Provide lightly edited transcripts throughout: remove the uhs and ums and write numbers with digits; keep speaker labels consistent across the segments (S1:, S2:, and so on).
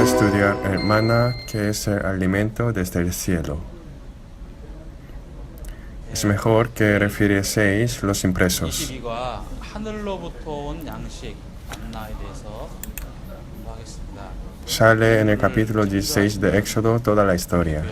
S1: a estudiar el maná, que es el alimento desde el cielo. Es mejor que refirieseis los impresos.
S2: 22가 하늘로부터 온 양식 만나에 대해서 공부하겠습니다.
S1: Sale en el capítulo 16 de Éxodo toda la historia.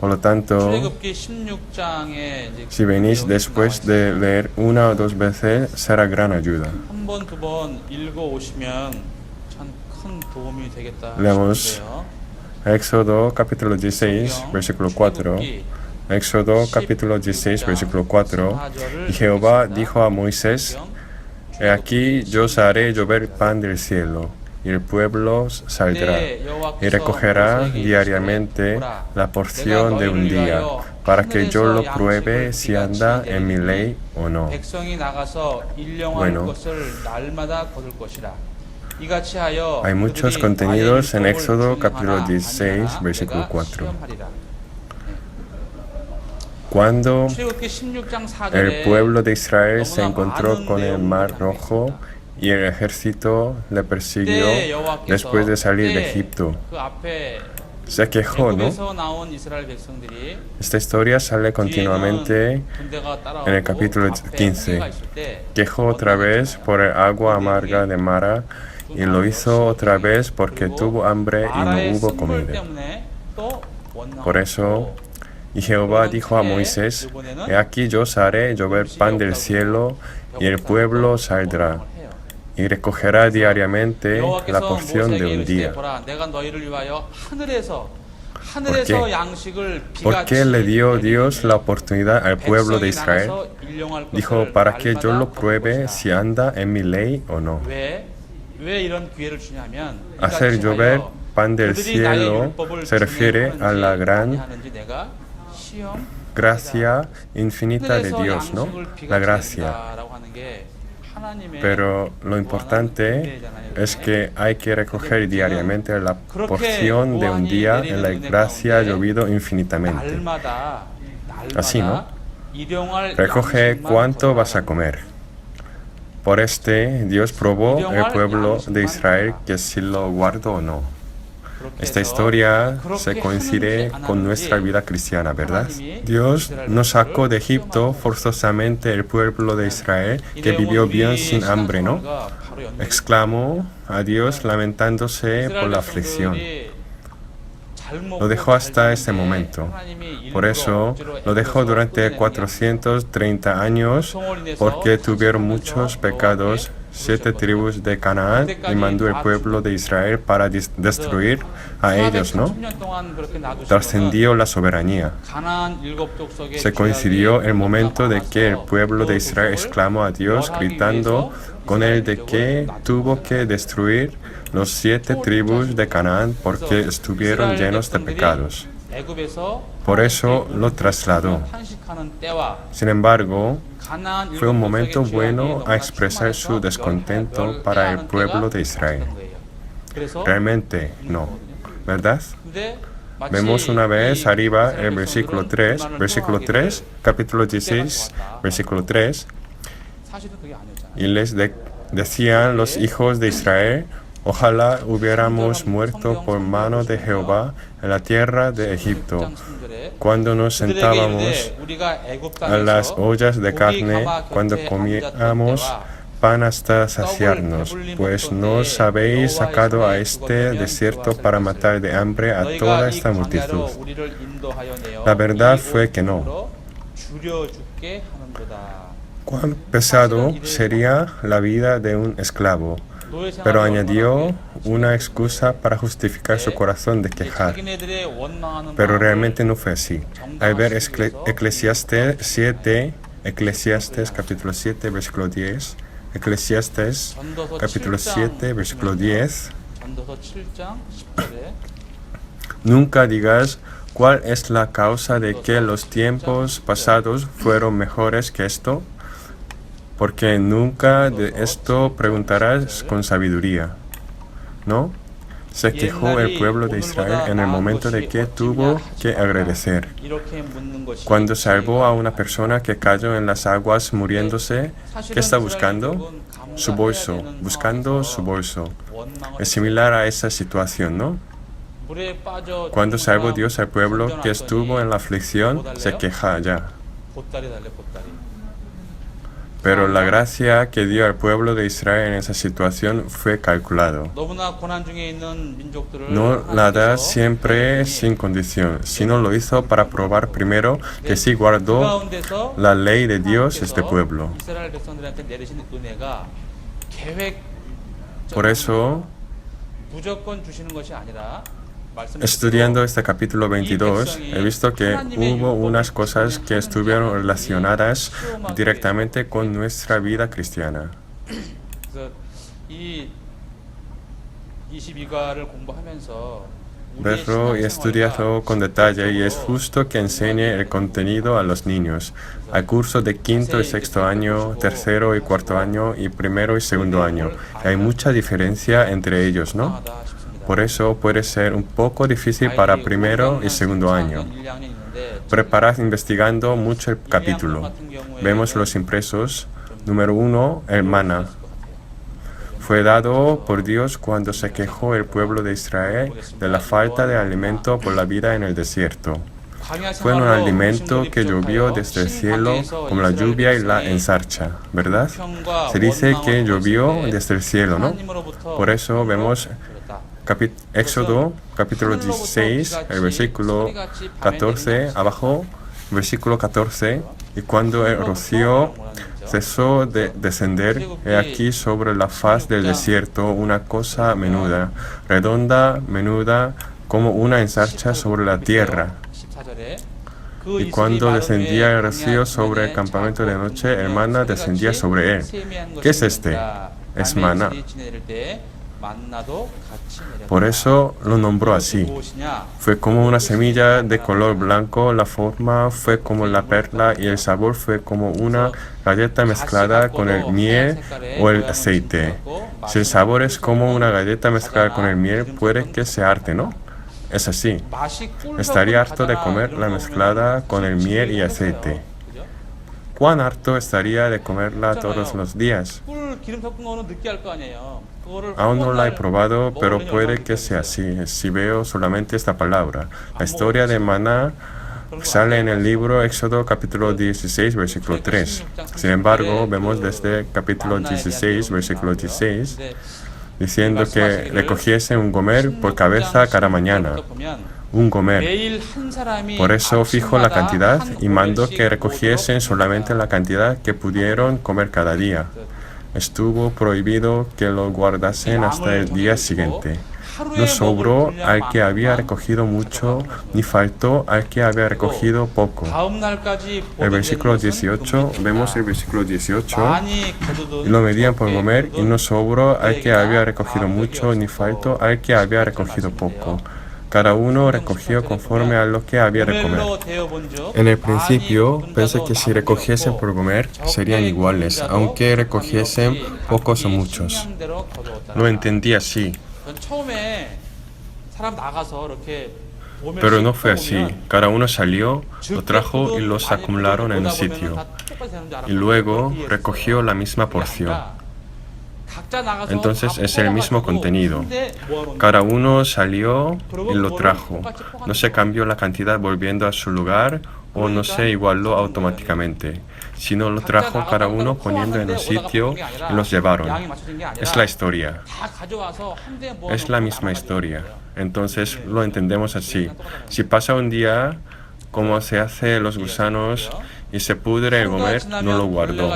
S1: Por lo tanto,
S2: 출애굽기 16장에
S1: si venís después de leer una o dos veces, será gran ayuda.
S2: 한 번, 두 번 읽어 오시면 참 큰 도움이 되겠다
S1: Leemos
S2: 싶은데요.
S1: Éxodo capítulo 16, versículo 4. Éxodo capítulo 16, versículo 4. Y Jehová dijo a Moisés: He aquí yo os haré llover pan del cielo, y el pueblo saldrá y recogerá diariamente la porción de un día, para que yo lo pruebe si anda en mi ley o no.
S2: 백성이 나가서 일용할
S1: Bueno.
S2: 것을 날마다 거둘 것이라. 이같이 하여
S1: Hay muchos
S2: 그들이
S1: contenidos en
S2: 나의
S1: Éxodo
S2: 율법을
S1: capítulo
S2: 준행하나
S1: 16,
S2: 아니하나
S1: versículo
S2: 내가
S1: 4.
S2: 시험하리라.
S1: Cuando
S2: 출애굽기 16장 4절에
S1: el pueblo de Israel se encontró con el mar rojo y el ejército le persiguió después de salir de Egipto,
S2: 그 앞에
S1: se quejó, ¿no?
S2: 애굽에서 나온 이스라엘 백성들이
S1: Esta historia sale continuamente
S2: 군대가 따라오고
S1: en el capítulo
S2: 앞에
S1: 15.
S2: 홍해가 있을 때
S1: Quejó otra vez por el agua amarga de Mara y lo hizo otra vez porque tuvo hambre y no hubo comida.
S2: 때문에 또 원망하고
S1: Por eso, y Jehová dijo a Moisés: He aquí yo os haré llover pan del cielo y el pueblo saldrá y recogerá diariamente la porción de un día. ¿Por qué le dio Dios la oportunidad al pueblo de Israel? Dijo: para que yo lo pruebe si anda en mi ley o no. Hacer llover pan del cielo se refiere a la gran gracia infinita de Dios, ¿no? La gracia. Pero lo importante es que hay que recoger diariamente la porción de un día en la gracia llovido infinitamente. Así, ¿no? Recoge cuánto vas a comer. Por Dios probó el pueblo de Israel que si lo guardó o no. Esta historia se coincide con nuestra vida cristiana, ¿verdad? Dios no sacó de Egipto forzosamente el pueblo de Israel que vivió bien sin hambre, ¿no? Exclamó a Dios lamentándose por la aflicción. Lo dejó hasta ese momento. Por eso lo dejó durante 430 años, porque tuvieron muchos pecados 7 tribus de Canaán y mandó el pueblo de Israel para destruir a ellos, ¿no? Trascendió la soberanía. Se coincidió el momento de que el pueblo de Israel exclamó a Dios gritando con él de que tuvo que destruir los 7 tribus de Canaán porque estuvieron llenos de pecados. Por eso lo trasladó. Sin embargo, fue un momento bueno a expresar su descontento para el pueblo de Israel. Realmente no, ¿verdad? Vemos una vez arriba el versículo 3, capítulo 16, versículo 3, y les decían los hijos de Israel: ojalá hubiéramos muerto por mano de Jehová en la tierra de Egipto, cuando nos sentábamos a las ollas de carne, cuando comíamos pan hasta saciarnos, pues no os habéis sacado a este desierto para matar de hambre a toda esta multitud. La verdad fue que no. Cuán pesado sería la vida de un esclavo. Pero añadió una excusa para justificar su corazón de quejar. Pero realmente no fue así. Al ver Eclesiastes capítulo 7, versículo 10, Eclesiastes capítulo 7, versículo 10, nunca digas cuál es la causa de que los tiempos pasados fueron mejores que esto, porque nunca de esto preguntarás con sabiduría, ¿no? Se quejó el pueblo de Israel en el momento de que tuvo que agradecer. Cuando salvó a una persona que cayó en las aguas muriéndose, ¿qué está buscando? Su bolso, buscando su bolso. Es similar a esa situación, ¿no? Cuando salvó Dios al pueblo que estuvo en la aflicción, se queja ya. Pero la gracia que dio al pueblo de Israel en esa situación fue calculado. No la da siempre sin condición, sino lo hizo para probar primero que sí guardó la ley de Dios este pueblo. Por eso, estudiando este capítulo 22, he visto que hubo unas cosas que estuvieron relacionadas directamente con nuestra vida cristiana. Verlo y estudiarlo con detalle, y es justo que enseñe el contenido a los niños, al curso de quinto y sexto año, tercero y cuarto año y primero y segundo año. Hay mucha diferencia entre ellos, ¿no? Por eso puede ser un poco difícil para primero y segundo año. Preparar investigando mucho el capítulo. Vemos los impresos. Número 1, el maná. Fue dado por Dios cuando se quejó el pueblo de Israel de la falta de alimento por la vida en el desierto. Fue un alimento que llovió desde el cielo como la lluvia y la ensarcha, ¿verdad? Se dice que llovió desde el cielo, ¿no? Por eso vemos Éxodo capítulo 16, el versículo 14, abajo, versículo 14, y cuando el rocío cesó de descender, he aquí sobre la faz del desierto una cosa menuda, redonda, menuda, como una ensarcha sobre la tierra. Y cuando descendía el rocío sobre el campamento de noche, el maná descendía sobre él. ¿Qué es este? Es maná. Por eso lo nombró así. Fue como una semilla de color blanco, la forma fue como la perla y el sabor fue como una galleta mezclada con el miel o el aceite. Si el sabor es como una galleta mezclada con el miel, puede que se harte, ¿no? Es así. Estaría harto de comer la mezclada con el miel y aceite. ¿Cuán harto estaría de comerla todos los días? Aún no la he probado, pero puede que sea así, si veo solamente esta palabra. La historia de maná sale en el libro Éxodo capítulo 16, versículo 3. Sin embargo, vemos desde el capítulo 16, versículo 16, diciendo que recogiese un gomer por cabeza cada mañana. Un gomer. Por eso fijo la cantidad y mando que recogiesen solamente la cantidad que pudieron comer cada día. Estuvo prohibido que lo guardasen hasta el día siguiente. No sobró al que había recogido mucho, ni faltó al que había recogido poco. El versículo 18, vemos el versículo 18, y lo medían por gomer, y no sobró al que había recogido mucho, ni faltó al que había recogido poco. Cada uno recogió conforme a lo que había de comer. En el principio pensé que si recogiesen por comer serían iguales, aunque recogiesen pocos o muchos. Lo entendí así. Pero no fue así. Cada uno salió, lo trajo y los acumularon en un sitio. Y luego recogió la misma porción. Entonces es el mismo contenido. Cada uno salió y lo trajo. No se cambió la cantidad volviendo a su lugar o no se igualó automáticamente, sino lo trajo cada uno poniendo en un sitio y los llevaron. Es la historia. Es la misma historia. Entonces lo entendemos así. Si pasa un día, como se hace los gusanos, y se pudre el gomer, no lo guardó.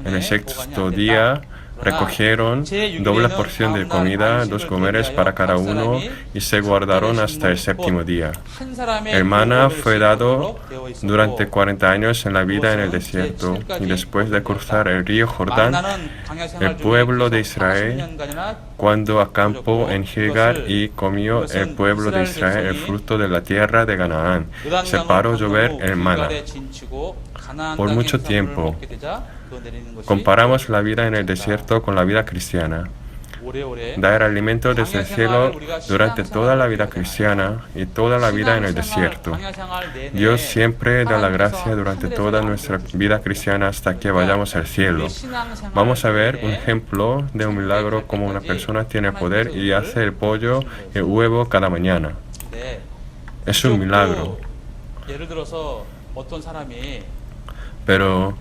S1: En el sexto día recogieron doble porción de comida, 2 gomeres para cada uno, y se guardaron hasta el séptimo día. El maná fue dado durante 40 años en la vida en el desierto, y después de cruzar el río Jordán, el pueblo de Israel, cuando acampó en Gilgal y comió el pueblo de Israel el fruto de la tierra de Canaán, se paró a llover el maná. Por mucho tiempo, comparamos la vida en el desierto con la vida cristiana. dar alimento desde el cielo durante toda la vida cristiana y toda la vida en el desierto. Dios siempre da la gracia durante toda nuestra vida cristiana hasta que vayamos al cielo. Vamos a ver un ejemplo de un milagro como una persona tiene el poder y hace el pollo y el huevo cada mañana. Es un milagro. Pero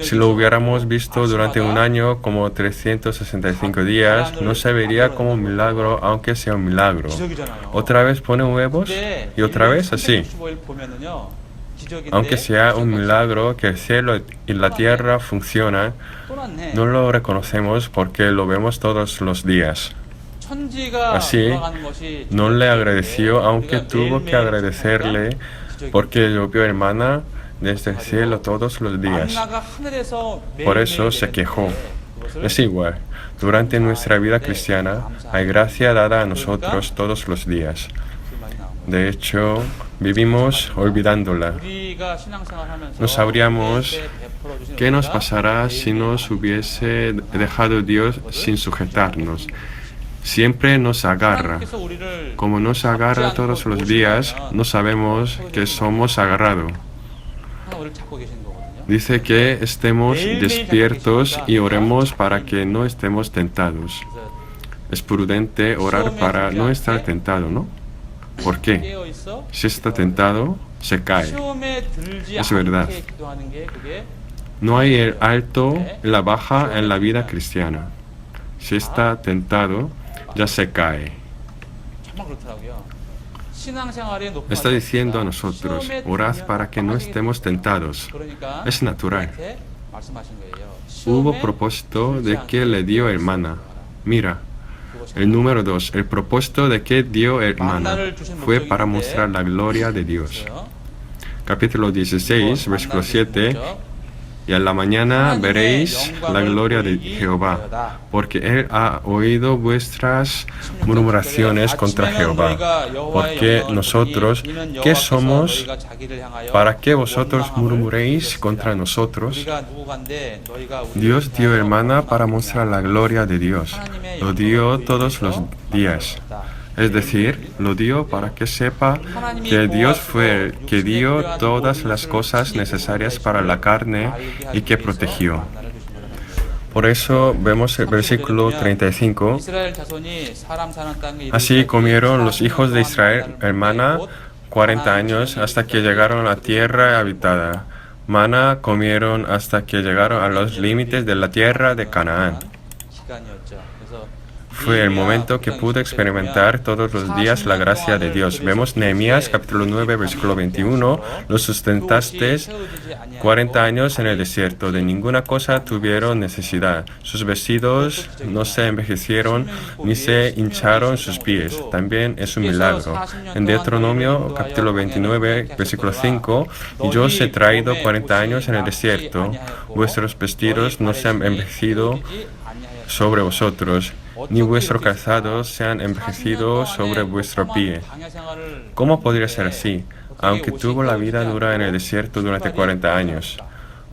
S1: si lo hubiéramos visto durante un año como 365 días, no se vería como un milagro, aunque sea un milagro. Otra vez pone huevos y otra vez así. Aunque sea un milagro que el cielo y la tierra funcionan, no lo reconocemos porque lo vemos todos los días. Así, no le agradeció, aunque tuvo que agradecerle porque llovió el maná desde el cielo todos los días. Por eso se quejó. Es igual. Durante nuestra vida cristiana hay gracia dada a nosotros todos los días. De hecho, vivimos olvidándola. No sabríamos qué nos pasará si nos hubiese dejado Dios sin sujetarnos. Siempre nos agarra. Como nos agarra todos los días, no sabemos que somos agarrados. Dice que estemos despiertos y oremos para que no estemos tentados. Es prudente orar para no estar tentado, ¿no? ¿Por qué? Si está tentado, se cae. Es verdad. No hay el alto y la baja en la vida cristiana. Si está tentado, ya se cae. Está diciendo a nosotros, orad para que no estemos tentados. Es natural. Hubo propósito de que le dio el maná. Mira, el número 2, el propósito de que dio el maná fue para mostrar la gloria de Dios. Capítulo 16, versículo 7. Y a la mañana veréis la gloria de Jehová, porque Él ha oído vuestras murmuraciones contra Jehová. Porque nosotros, ¿qué somos para que vosotros murmuréis contra nosotros? Dios dio el maná para mostrar la gloria de Dios. Lo dio todos los días. Es decir, lo dio para que sepa que Dios fue el que dio todas las cosas necesarias para la carne y que protegió. Por eso vemos el versículo 35. Así comieron los hijos de Israel el maná 40 años hasta que llegaron a la tierra habitada. Maná comieron hasta que llegaron a los límites de la tierra de Canaán. Fue el momento que pude experimentar todos los días la gracia de Dios. Vemos Nehemías capítulo 9, versículo 21. Los sustentaste 40 años en el desierto. De ninguna cosa tuvieron necesidad. Sus vestidos no se envejecieron ni se hincharon sus pies. También es un milagro. En Deuteronomio capítulo 29, versículo 5. Y yo os he traído 40 años en el desierto. Vuestros vestidos no se han envejecido sobre vosotros, ni vuestro calzado se han envejecido sobre vuestro pie. ¿Cómo podría ser así, aunque tuvo la vida dura en el desierto durante 40 años?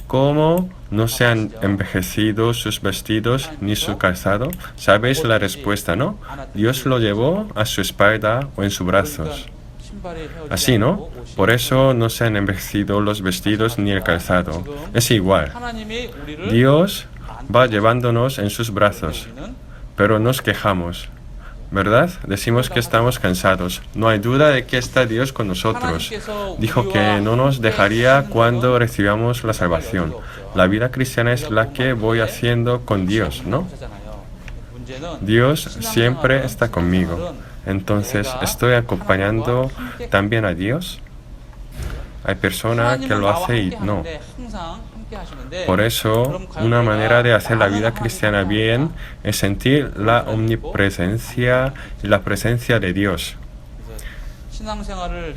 S1: ¿Cómo no se han envejecido sus vestidos ni su calzado? ¿Sabéis la respuesta, no? Dios lo llevó a su espalda o en sus brazos. Así, ¿no? Por eso no se han envejecido los vestidos ni el calzado. Es igual. Dios va llevándonos en sus brazos. Pero nos quejamos, ¿verdad? Decimos que estamos cansados. No hay duda de que está Dios con nosotros. Dijo que no nos dejaría cuando recibamos la salvación. La vida cristiana es la que voy haciendo con Dios, ¿no? Dios siempre está conmigo. Entonces, ¿estoy acompañando también a Dios? Hay personas que lo hacen y no. Por eso, una manera de hacer la vida cristiana bien es sentir la omnipresencia y la presencia de Dios.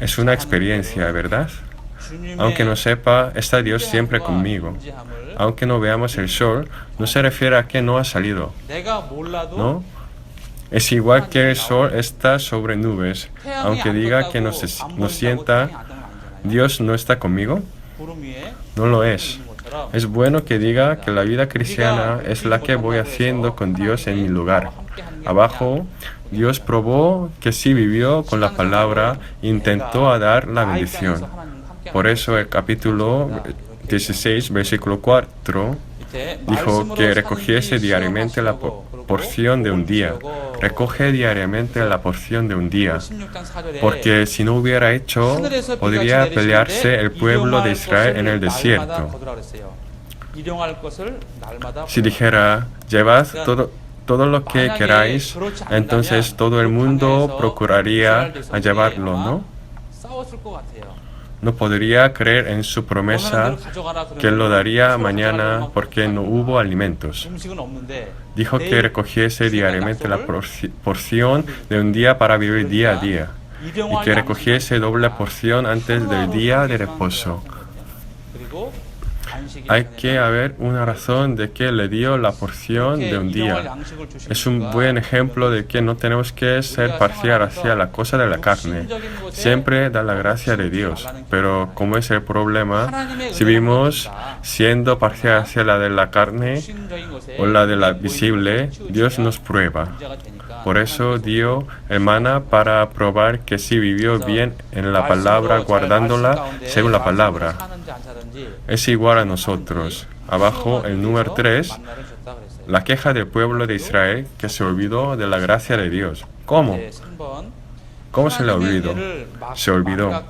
S1: Es una experiencia, ¿verdad? Aunque no sepa, está Dios siempre conmigo. Aunque no veamos el sol, no se refiere a que no ha salido, ¿no? Es igual que el sol está sobre nubes. Aunque diga que no sienta, ¿Dios no está conmigo? No lo es. Es bueno que diga que la vida cristiana es la que voy haciendo con Dios en mi lugar. Abajo, Dios probó que sí vivió con la palabra e intentó dar la bendición. Por eso el capítulo 16, versículo 4, dijo que recogiese diariamente la porción de un día. Recoge diariamente la porción de un día. Porque si no hubiera hecho, podría pelearse el pueblo de Israel en el desierto. Si dijera, llevad todo lo que queráis, entonces todo el mundo procuraría a llevarlo, ¿no? No podría creer en su promesa que lo daría mañana porque no hubo alimentos. Dijo que recogiese diariamente la porción de un día para vivir día a día y que recogiese doble porción antes del día de reposo. Hay que haber una razón de que le dio la porción de un día. Es un buen ejemplo de que no tenemos que ser parcial hacia la cosa de la carne. Siempre da la gracia de Dios. Pero como es el problema, si vivimos siendo parcial hacia la de la carne o la de la visible, Dios nos prueba. Por eso dio el maná para probar que sí vivió bien en la palabra, guardándola según la palabra. Es igual a nosotros. Abajo, el número 3, la queja del pueblo de Israel que se olvidó de la gracia de Dios. ¿Cómo? ¿Cómo se le olvidó? Se olvidó.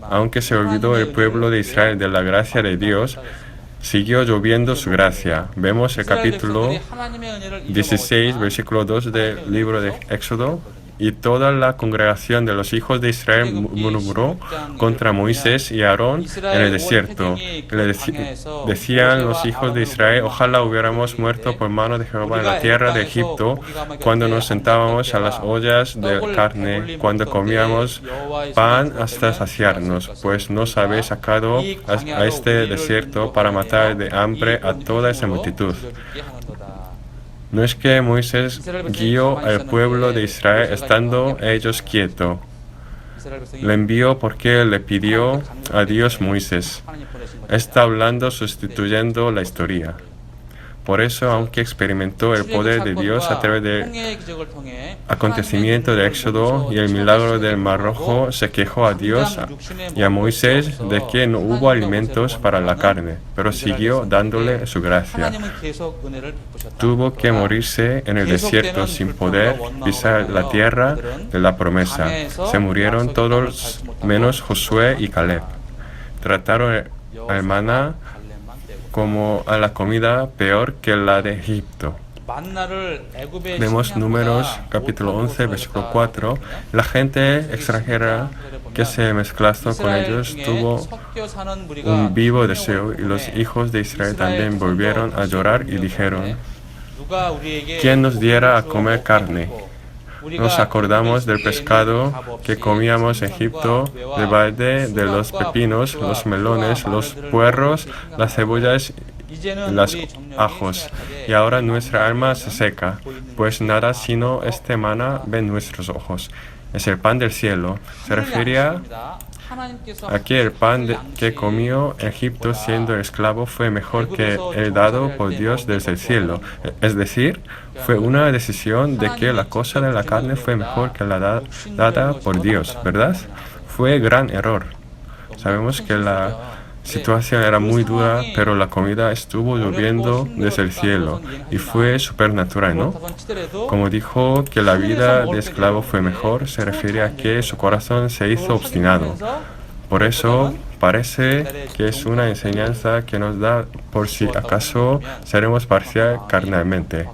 S1: Aunque se olvidó el pueblo de Israel de la gracia de Dios, siguió lloviendo su gracia. Vemos el capítulo 16, versículo 2 del libro de Éxodo. Y toda la congregación de los hijos de Israel murmuró contra Moisés y Aarón en el desierto. Decían los hijos de Israel, ojalá hubiéramos muerto por mano de Jehová en la tierra de Egipto, cuando nos sentábamos a las ollas de carne, cuando comíamos pan hasta saciarnos, pues nos habéis sacado a este desierto para matar de hambre a toda esa multitud. No es que Moisés guió al pueblo de Israel estando ellos quietos. Le envió porque le pidió a Dios Moisés. Está hablando sustituyendo la historia. Por eso, aunque experimentó el poder de Dios a través del acontecimiento de Éxodo y el milagro del Mar Rojo, se quejó a Dios y a Moisés de que no hubo alimentos para la carne, pero siguió dándole su gracia. Tuvo que morirse en el desierto sin poder pisar la tierra de la promesa. Se murieron todos menos Josué y Caleb. Trataron al maná como a la comida peor que la de Egipto. Vemos Números capítulo 11, versículo 4. La gente extranjera que se mezcló con ellos tuvo un vivo deseo y los hijos de Israel también volvieron a llorar y dijeron, ¿quién nos diera a comer carne? Nos acordamos del pescado que comíamos en Egipto, del balde, de los pepinos, los melones, los puerros, las cebollas y los ajos. Y ahora nuestra alma se seca, pues nada sino este maná ven nuestros ojos. Es el pan del cielo. Se refería a que el pan que comió en Egipto siendo esclavo fue mejor que el dado por Dios desde el cielo. Es decir, fue una decisión de que la cosa de la carne fue mejor que la dada por Dios, ¿verdad? Fue gran error. Sabemos que la situación era muy dura, pero la comida estuvo lloviendo desde el cielo y fue supernatural, ¿no? Como dijo que la vida de esclavo fue mejor, se refiere a que su corazón se hizo obstinado. Por eso parece que es una enseñanza que nos da por si acaso seremos parcial carnalmente.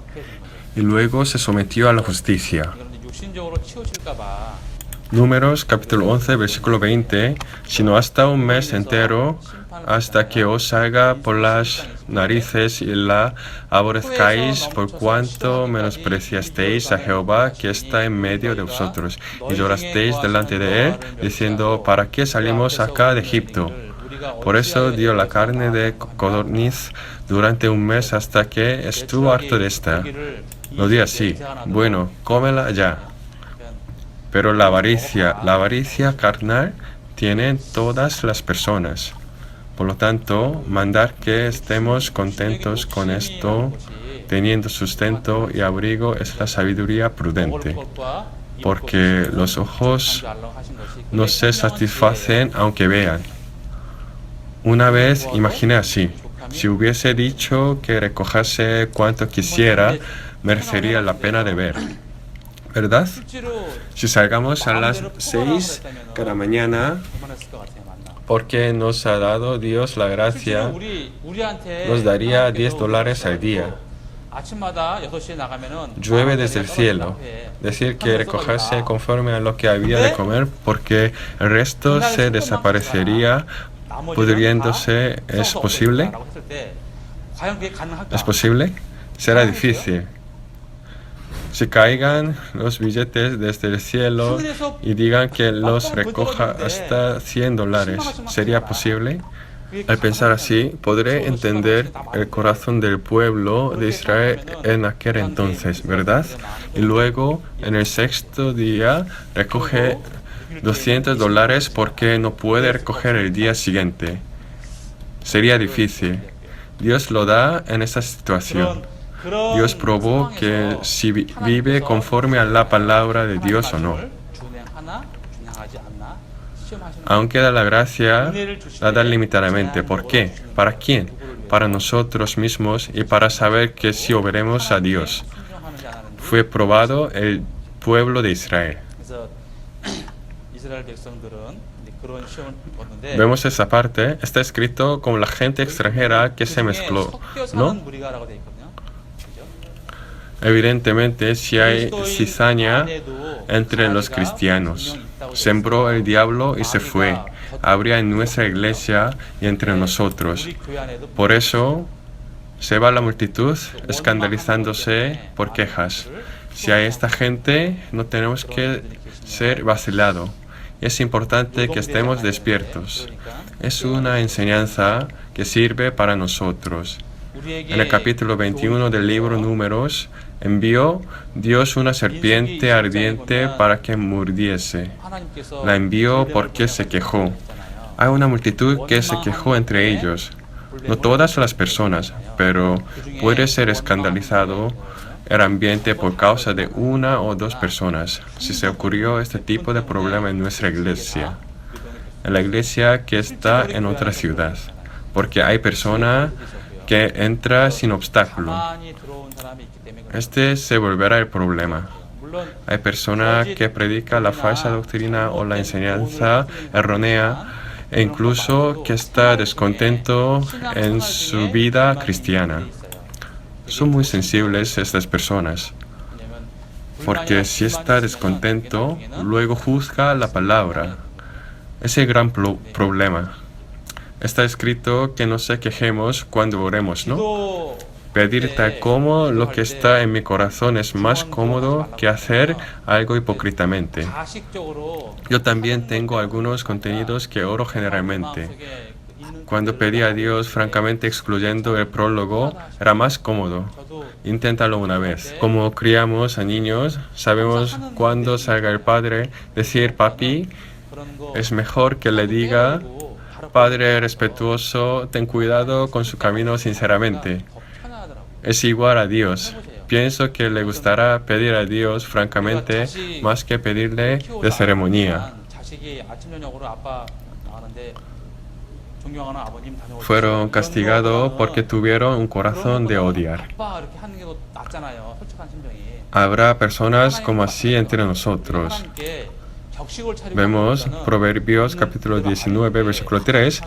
S1: Y luego se sometió a la justicia. Números capítulo 11, versículo 20, sino hasta un mes entero, hasta que os salga por las narices y la aborrezcáis, por cuanto menospreciasteis a Jehová que está en medio de vosotros, y llorasteis delante de él, diciendo, ¿para qué salimos acá de Egipto? Por eso dio la carne de codorniz durante un mes hasta que estuvo harto de esta. Lo di así, bueno, cómela ya. Pero la avaricia carnal tienen todas las personas. Por lo tanto, mandar que estemos contentos con esto, teniendo sustento y abrigo, es la sabiduría prudente, porque los ojos no se satisfacen aunque vean. Una vez imaginé así: si hubiese dicho que recojase cuanto quisiera, merecería la pena de ver, ¿verdad? Si salgamos a las 6 cada mañana, porque nos ha dado Dios la gracia, nos daría $10 al día. Llueve desde el cielo. Decir que recojase conforme a lo que había de comer, porque el resto se desaparecería pudriéndose. ¿Es posible? ¿Es posible? Será difícil. Si caigan los billetes desde el cielo y digan que los recoja hasta $100, ¿sería posible? Al pensar así, podré entender el corazón del pueblo de Israel en aquel entonces, ¿verdad? Y luego, en el sexto día, recoge $200 porque no puede recoger el día siguiente. Sería difícil. Dios lo da en esa situación. Dios probó que si vive conforme a la palabra de Dios o no. Aunque da la gracia, la da limitadamente. ¿Por qué? ¿Para quién? Para nosotros mismos y para saber que si obremos a Dios. Fue probado el pueblo de Israel. Vemos esa parte. Está escrito como la gente extranjera que se mezcló, ¿no? Evidentemente, si hay cizaña entre los cristianos. Sembró el diablo y se fue. Habría en nuestra iglesia y entre nosotros. Por eso se va la multitud escandalizándose por quejas. Si hay esta gente, no tenemos que ser vacilados. Es importante que estemos despiertos. Es una enseñanza que sirve para nosotros. En el capítulo 21 del libro Números, envió Dios una serpiente ardiente para que mordiese. La envió porque se quejó. Hay una multitud que se quejó entre ellos. No todas las personas, pero puede ser escandalizado el ambiente por causa de una o dos personas. Si se ocurrió este tipo de problema en nuestra iglesia, en la iglesia que está en otra ciudad, porque hay personas que entran sin obstáculo. Este se volverá el problema. Hay personas que predican la falsa doctrina o la enseñanza errónea e incluso que está descontento en su vida cristiana. Son muy sensibles estas personas, porque si está descontento, luego juzga la palabra. Es el gran problema. Está escrito que no se quejemos cuando oremos, ¿no? Pedir tal como lo que está en mi corazón es más cómodo que hacer algo hipócritamente. Yo también tengo algunos contenidos que oro generalmente. Cuando pedí a Dios, francamente excluyendo el prólogo, era más cómodo. Inténtalo una vez. Como criamos a niños, sabemos cuando salga el padre decir papi, es mejor que le diga padre respetuoso, ten cuidado con su camino sinceramente. Es igual a Dios. Pienso que le gustará pedir a Dios francamente más que pedirle de ceremonia. Fueron castigados porque tuvieron un corazón de odiar. Habrá personas como así entre nosotros. Vemos Proverbios capítulo 19, versículo 3.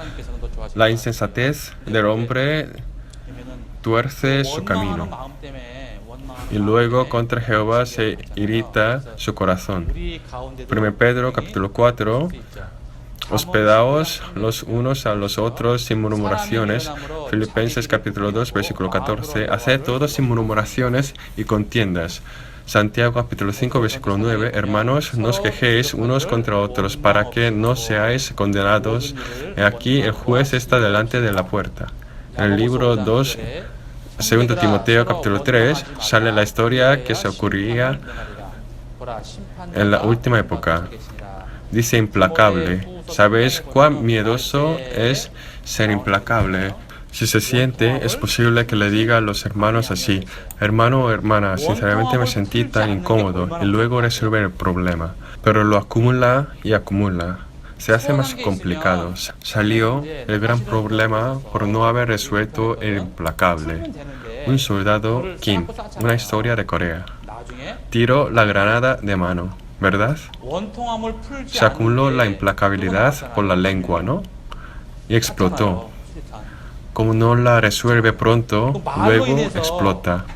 S1: La insensatez del hombre tuerce su camino, y luego contra Jehová se irrita su corazón. 1 Pedro capítulo 4. Hospedaos los unos a los otros sin murmuraciones. Filipenses capítulo 2, versículo 14. Haced todo sin murmuraciones y contiendas. Santiago capítulo 5, versículo 9. Hermanos, no os quejéis unos contra otros para que no seáis condenados. Aquí el juez está delante de la puerta. En el libro 2, 2 Timoteo capítulo 3, sale la historia que se ocurría en la última época. Dice implacable. ¿Sabéis cuán miedoso es ser implacable. Si se siente, es posible que le diga a los hermanos así: hermano o hermana, sinceramente me sentí tan incómodo, y luego resolver el problema. Pero lo acumula y acumula. Se hace más complicado. Salió el gran problema por no haber resuelto el implacable. Un soldado, Kim, una historia de Corea, tiró la granada de mano, ¿verdad? Se acumuló la implacabilidad por la lengua, ¿no? Y explotó. Como no la resuelve pronto, luego explota.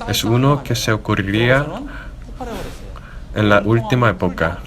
S1: Es uno que se ocurriría en la última época.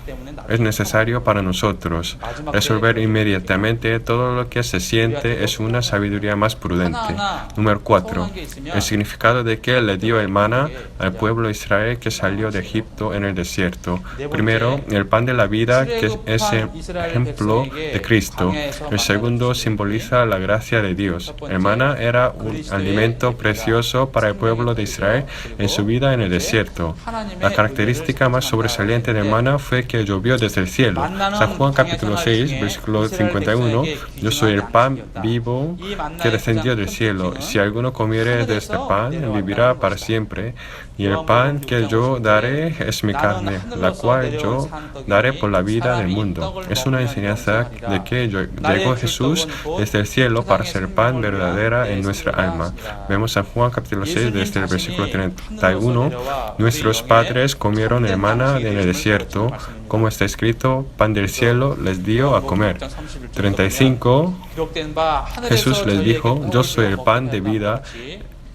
S1: Es necesario para nosotros resolver inmediatamente todo lo que se siente. Es una sabiduría más prudente. Número 4. El significado de que le dio el maná al pueblo de Israel que salió de Egipto en el desierto. Primero, el pan de la vida, que es el ejemplo de Cristo. El segundo simboliza la gracia de Dios. El maná era un alimento precioso para el pueblo de Israel en su vida en el desierto. La característica más sobresaliente del maná fue que llovió desde el cielo. San Juan capítulo 6, versículo 51. Yo soy el pan vivo que descendió del cielo. Si alguno comiere de este pan, vivirá para siempre. Y el pan que yo daré es mi carne, la cual yo daré por la vida del mundo. Es una enseñanza de que llegó Jesús desde el cielo para ser pan verdadera en nuestra alma. Vemos San Juan capítulo 6 desde el versículo 31. Nuestros padres comieron el maná en el desierto, como está escrito: pan del cielo les dio a comer. 35. Jesús les dijo: yo soy el pan de vida.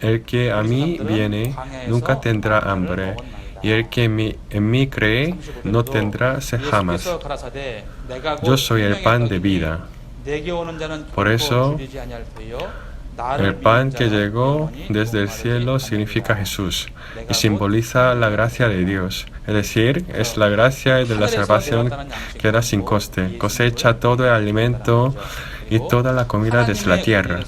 S1: El que a mí viene nunca tendrá hambre, y el que en mí cree no tendrá sed jamás. Yo soy el pan de vida. Por eso, el pan que llegó desde el cielo significa Jesús y simboliza la gracia de Dios. Es decir, es la gracia de la salvación que da sin coste. Cosecha todo el alimento y toda la comida desde la tierra.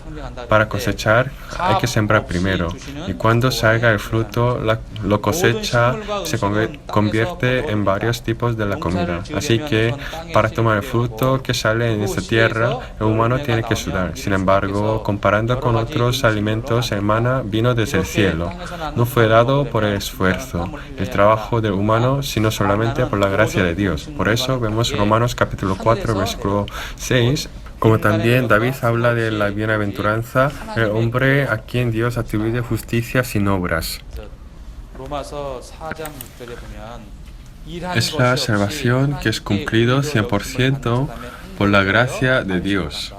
S1: Para cosechar hay que sembrar primero, y cuando salga el fruto, lo cosecha se convierte en varios tipos de la comida. Así que para tomar el fruto que sale en esta tierra, el humano tiene que sudar. Sin embargo, comparando con otros alimentos, el maná vino desde el cielo. No fue dado por el esfuerzo, el trabajo del humano, sino solamente por la gracia de Dios. Por eso vemos Romanos capítulo 4, versículo 6. Como también David habla de la bienaventuranza, el hombre a quien Dios atribuye justicia sin obras. Es la salvación que es cumplido 100% por la gracia de Dios.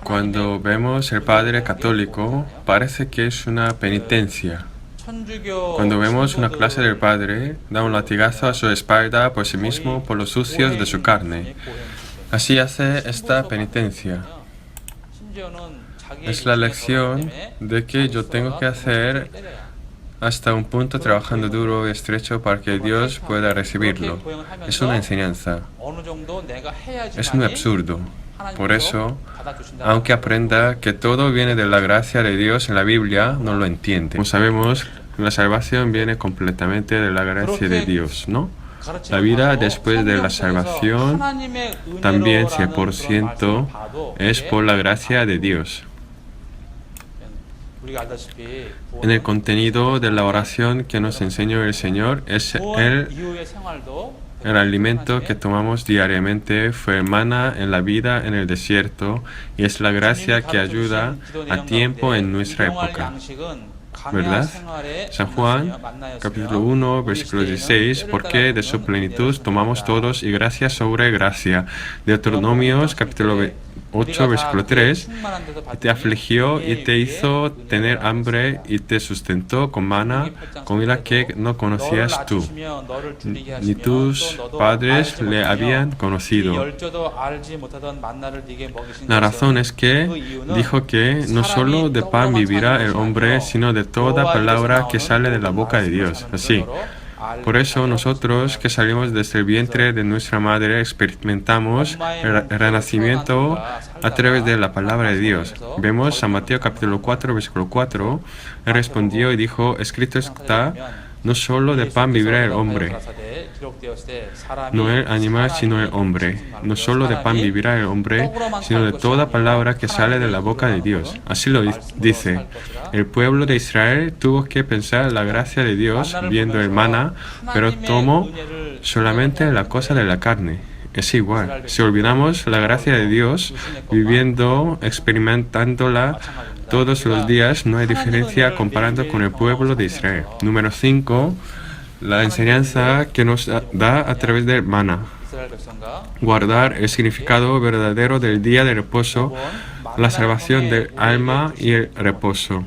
S1: Cuando vemos el Padre católico, parece que es una penitencia. Cuando vemos una clase del Padre, da un latigazo a su espalda por sí mismo por los sucios de su carne. Así hace esta penitencia. Es la lección de que yo tengo que hacer hasta un punto trabajando duro y estrecho para que Dios pueda recibirlo. Es una enseñanza. Es muy absurdo. Por eso, aunque aprenda que todo viene de la gracia de Dios en la Biblia, no lo entiende. Como sabemos, la salvación viene completamente de la gracia de Dios, ¿no? La vida después de la salvación también 100% es por la gracia de Dios. En el contenido de la oración que nos enseñó el Señor, es el alimento que tomamos diariamente fue el maná en la vida en el desierto, y es la gracia que ayuda a tiempo en nuestra época. ¿Verdad? San Juan, capítulo 1, versículo 16, porque de su plenitud tomamos todos y gracia sobre gracia. Deuteronomios, capítulo 8, versículo 3, y te afligió y te hizo tener hambre y te sustentó con maná, comida que no conocías tú, ni tus padres le habían conocido. La razón es que dijo que no solo de pan vivirá el hombre, sino de toda palabra que sale de la boca de Dios. Así. Por eso nosotros que salimos desde el vientre de nuestra madre experimentamos el renacimiento a través de la palabra de Dios. Vemos San Mateo capítulo 4, versículo 4. Él respondió y dijo: escrito está, No solo de pan vivirá el hombre, no el animal sino el hombre. No solo de pan vivirá el hombre, sino de toda palabra que sale de la boca de Dios. Así lo dice. El pueblo de Israel tuvo que pensar la gracia de Dios viendo el maná, pero tomó solamente la cosa de la carne. Es igual. Si olvidamos la gracia de Dios, viviendo, experimentándola todos los días, no hay diferencia comparando con el pueblo de Israel. Número 5. La enseñanza que nos da a través del maná. Guardar el significado verdadero del día de reposo, la salvación del alma y el reposo.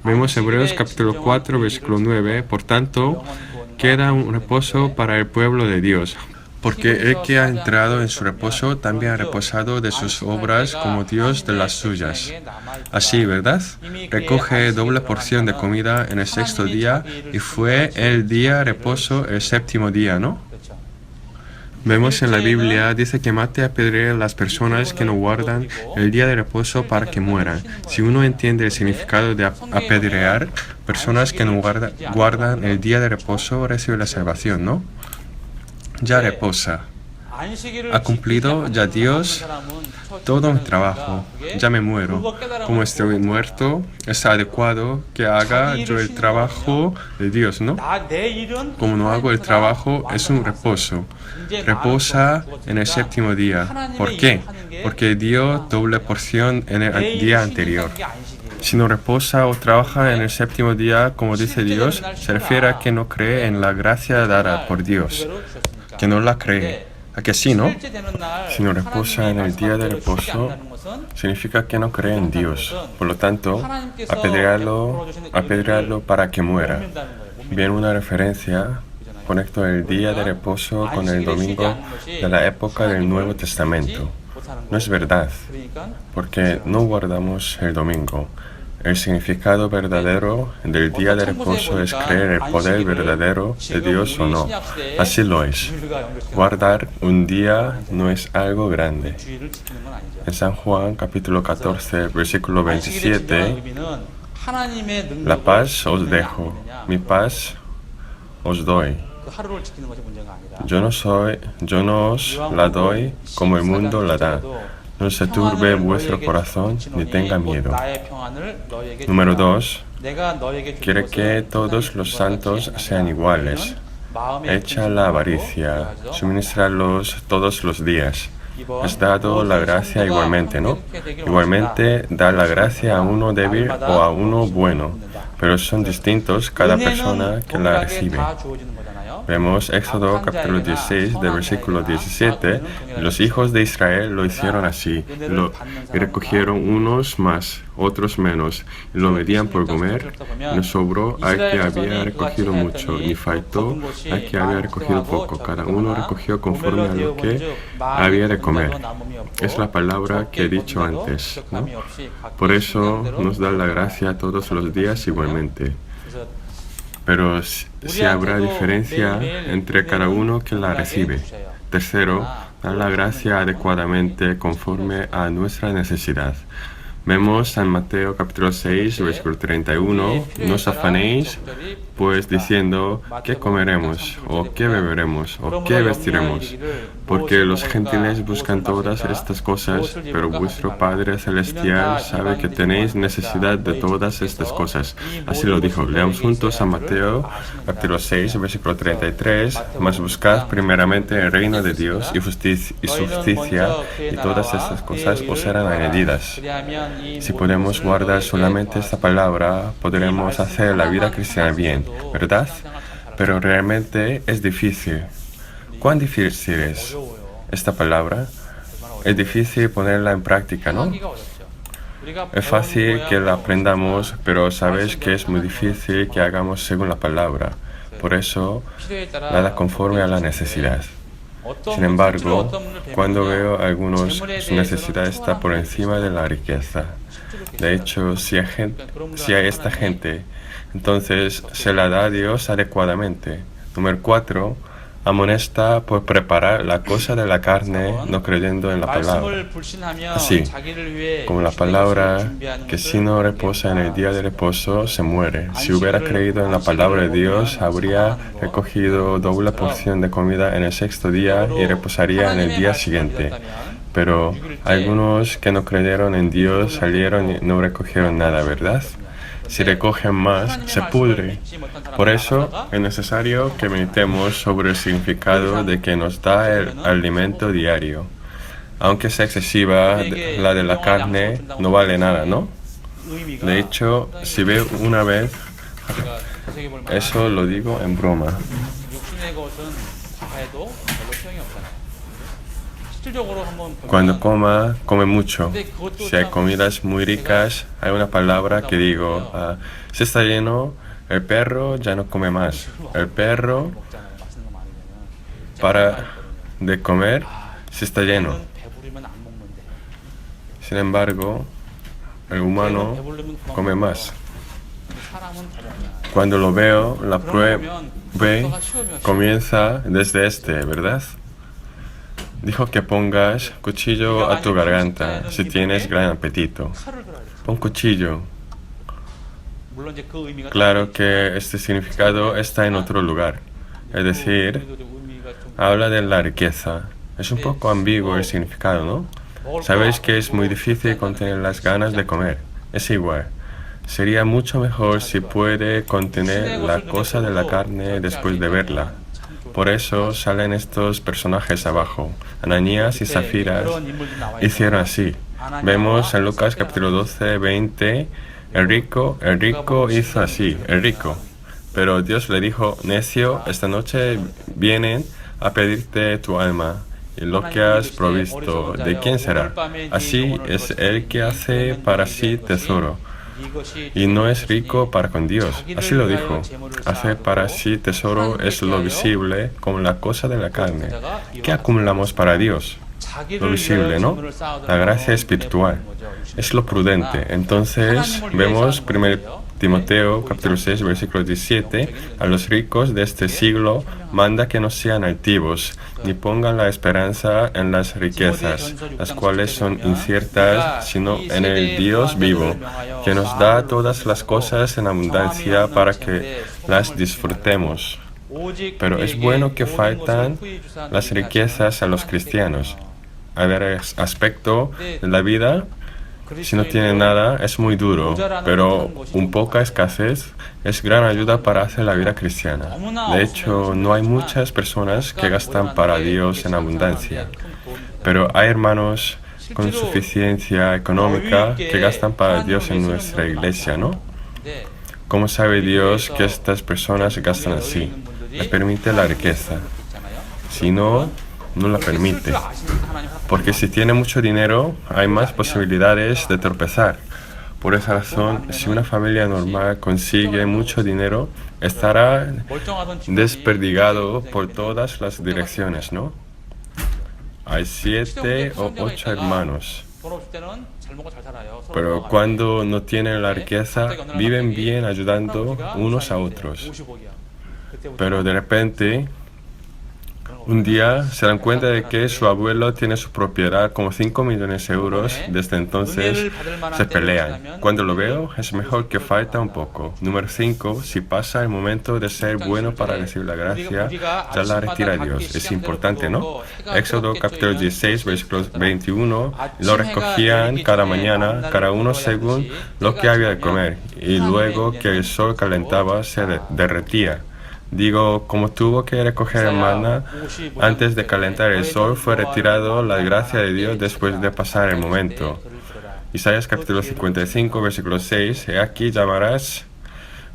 S1: Vemos Hebreos capítulo 4, versículo 9. Por tanto, queda un reposo para el pueblo de Dios. Porque el que ha entrado en su reposo también ha reposado de sus obras como Dios de las suyas. Así, ¿verdad? Recoge doble porción de comida en el sexto día y fue el día de reposo el séptimo día, ¿no? Vemos en la Biblia, dice que mate a apedrea a las personas que no guardan el día de reposo para que mueran. Si uno entiende el significado de apedrear, personas que no guardan el día de reposo reciben la salvación, ¿no? Ya reposa. Ha cumplido ya Dios todo mi trabajo. Ya me muero. Como estoy muerto, es adecuado que haga yo el trabajo de Dios, ¿no? Como no hago el trabajo, es un reposo. Reposa en el séptimo día. ¿Por qué? Porque dio doble porción en el día anterior. Si no reposa o trabaja en el séptimo día, como dice Dios, se refiere a que no cree en la gracia dada por Dios, que no la cree. ¿A que sí, no? Si no reposa en el día de reposo, significa que no cree en Dios. Por lo tanto, apedrearlo para que muera. Bien, una referencia. Conecto el día de reposo con el domingo de la época del Nuevo Testamento. No es verdad, porque no guardamos el domingo. El significado verdadero del día de reposo es creer el poder verdadero de Dios o no. Así lo es. Guardar un día no es algo grande. En San Juan capítulo 14, versículo 27, la paz os dejo, mi paz os doy. Yo no os la doy como el mundo la da. No se turbe vuestro corazón ni tenga miedo. Número 2. Quiere que todos los santos sean iguales. Echa la avaricia, suministralos todos los días. Has dado la gracia igualmente, ¿no? Igualmente da la gracia a uno débil o a uno bueno, pero son distintos cada persona que la recibe. Vemos Éxodo capítulo 16, del versículo 17. Los hijos de Israel lo hicieron así. Y recogieron unos más, otros menos. Y lo medían por comer. No sobró al que había recogido mucho, ni faltó al que había recogido poco. Cada uno recogió conforme a lo que había de comer. Es la palabra que he dicho antes, ¿no? Por eso nos da la gracia todos los días igualmente. Pero sí habrá diferencia entre cada uno que la recibe. Tercero, da la gracia adecuadamente conforme a nuestra necesidad. Vemos en Mateo capítulo 6, versículo 31, no os afanéis, pues diciendo, ¿qué comeremos? ¿O qué beberemos? ¿O qué vestiremos? Porque los gentiles buscan todas estas cosas, pero vuestro Padre Celestial sabe que tenéis necesidad de todas estas cosas. Así lo dijo. Leamos juntos a Mateo capítulo 6, versículo 33, mas buscad primeramente el reino de Dios y su justicia, y todas estas cosas os serán añadidas. Si podemos guardar solamente esta palabra, podremos hacer la vida cristiana bien, ¿verdad? Pero realmente es difícil. ¿Cuán difícil es esta palabra? Es difícil ponerla en práctica, ¿no? Es fácil que la aprendamos, pero sabes que es muy difícil que hagamos según la palabra. Por eso, nada conforme a la necesidad. Sin embargo, cuando veo a algunos, su necesidad está por encima de la riqueza. De hecho, si hay esta gente, entonces se la da a Dios adecuadamente. Número 4, amonesta por preparar la cosa de la carne, no creyendo en la palabra. Así, como la palabra, que si no reposa en el día de reposo, se muere. Si hubiera creído en la palabra de Dios, habría recogido doble porción de comida en el sexto día y reposaría en el día siguiente. Pero algunos que no creyeron en Dios salieron y no recogieron nada, ¿verdad? Si recogen más, se pudre. Por eso es necesario que meditemos sobre el significado de que nos da el alimento diario. Aunque sea excesiva, la de la carne no vale nada, ¿no? De hecho, si veo una vez, eso lo digo en broma. Cuando come mucho. Si hay comidas muy ricas, hay una palabra que digo, si está lleno, el perro ya no come más. El perro para de comer si está lleno. Sin embargo, el humano come más. Cuando lo veo, la prueba comienza desde ¿verdad? Dijo que pongas cuchillo a tu garganta si tienes gran apetito. Pon cuchillo. Claro que este significado está en otro lugar. Es decir, habla de la riqueza. Es un poco ambiguo el significado, ¿no? Sabéis que es muy difícil contener las ganas de comer. Es igual. Sería mucho mejor si puede contener la cosa de la carne después de verla. Por eso salen estos personajes abajo. Ananías y Zafiras hicieron así. Vemos en Lucas capítulo 12, 20, el rico hizo así, el rico. Pero Dios le dijo, necio, esta noche vienen a pedirte tu alma. Y lo que has provisto, ¿de quién será? Así es el que hace para sí tesoro. Y no es rico para con Dios. Así lo dijo. Hacer para sí tesoro es lo visible como la cosa de la carne. ¿Qué acumulamos para Dios? Lo visible, ¿no? La gracia espiritual. Es lo prudente. Entonces, vemos 1 Timoteo capítulo 6, versículo 17, a los ricos de este siglo manda que no sean altivos, ni pongan la esperanza en las riquezas, las cuales son inciertas, sino en el Dios vivo, que nos da todas las cosas en abundancia para que las disfrutemos. Pero es bueno que faltan las riquezas a los cristianos. A ver, aspecto de la vida. Si no tiene nada, es muy duro, pero un poca escasez es gran ayuda para hacer la vida cristiana. De hecho, no hay muchas personas que gastan para Dios en abundancia, pero hay hermanos con suficiencia económica que gastan para Dios en nuestra iglesia, ¿no? ¿Cómo sabe Dios que estas personas gastan así? Les permite la riqueza. Si no, no la permite. Porque si tiene mucho dinero, hay más posibilidades de tropezar. Por esa razón, si una familia normal consigue mucho dinero, estará desperdigado por todas las direcciones, ¿no? Hay 7 o 8 hermanos. Pero cuando no tienen la riqueza, viven bien ayudando unos a otros. Pero de repente, un día se dan cuenta de que su abuelo tiene su propiedad como 5 millones de euros. Desde entonces se pelean. Cuando lo veo, es mejor que falta un poco. Número 5. Si pasa el momento de ser bueno para recibir la gracia, ya la retira Dios. Es importante, ¿no? Éxodo capítulo 16, versículo 21. Lo recogían cada mañana, cada uno según lo que había de comer. Y luego que el sol calentaba, se derretía. Digo, como tuvo que recoger el maná antes de calentar el sol, fue retirado la gracia de Dios después de pasar el momento. Isaías capítulo 55, versículo 6. He aquí llamarás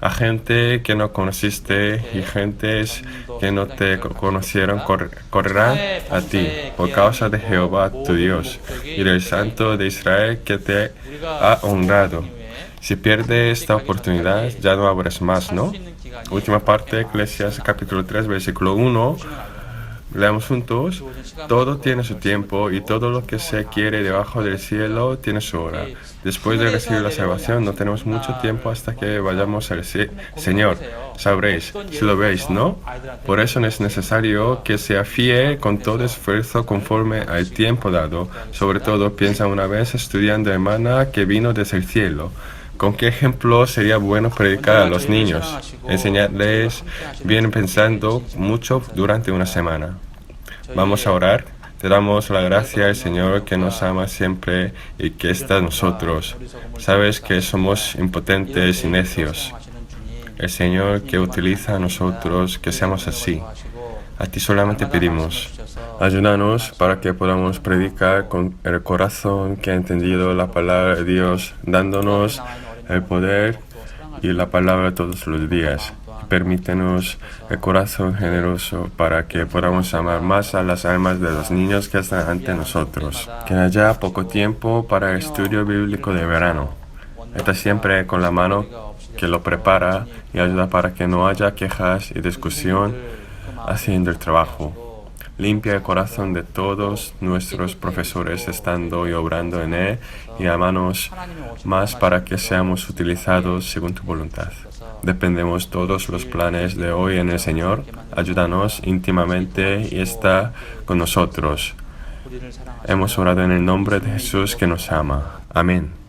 S1: a gente que no conociste y gentes que no te conocieron correrán a ti por causa de Jehová tu Dios y del Santo de Israel que te ha honrado. Si pierdes esta oportunidad, ya no abres más, ¿no? Última parte, Eclesiastes capítulo 3, versículo 1. Leamos juntos. Todo tiene su tiempo y todo lo que se quiere debajo del cielo tiene su hora. Después de recibir la salvación no tenemos mucho tiempo hasta que vayamos al Señor. Sabréis, si lo veis, ¿no? Por eso es necesario que se afíe con todo esfuerzo conforme al tiempo dado. Sobre todo piensa una vez estudiando el maná que vino desde el cielo. ¿Con qué ejemplo sería bueno predicar a los niños? Enseñarles bien pensando mucho durante una semana. Vamos a orar. Te damos la gracia al Señor que nos ama siempre y que está en nosotros. Sabes que somos impotentes y necios. El Señor que utiliza a nosotros, que seamos así. A ti solamente pedimos. Ayúdanos para que podamos predicar con el corazón que ha entendido la palabra de Dios, dándonos el poder y la palabra todos los días. Permítenos el corazón generoso para que podamos amar más a las almas de los niños que están ante nosotros. Queda ya poco tiempo para el estudio bíblico de verano. Está siempre con la mano que lo prepara y ayuda para que no haya quejas y discusión haciendo el trabajo. Limpia el corazón de todos nuestros profesores estando y obrando en él y amámonos más para que seamos utilizados según tu voluntad. Dependemos todos los planes de hoy en el Señor. Ayúdanos íntimamente y está con nosotros. Hemos orado en el nombre de Jesús que nos ama. Amén.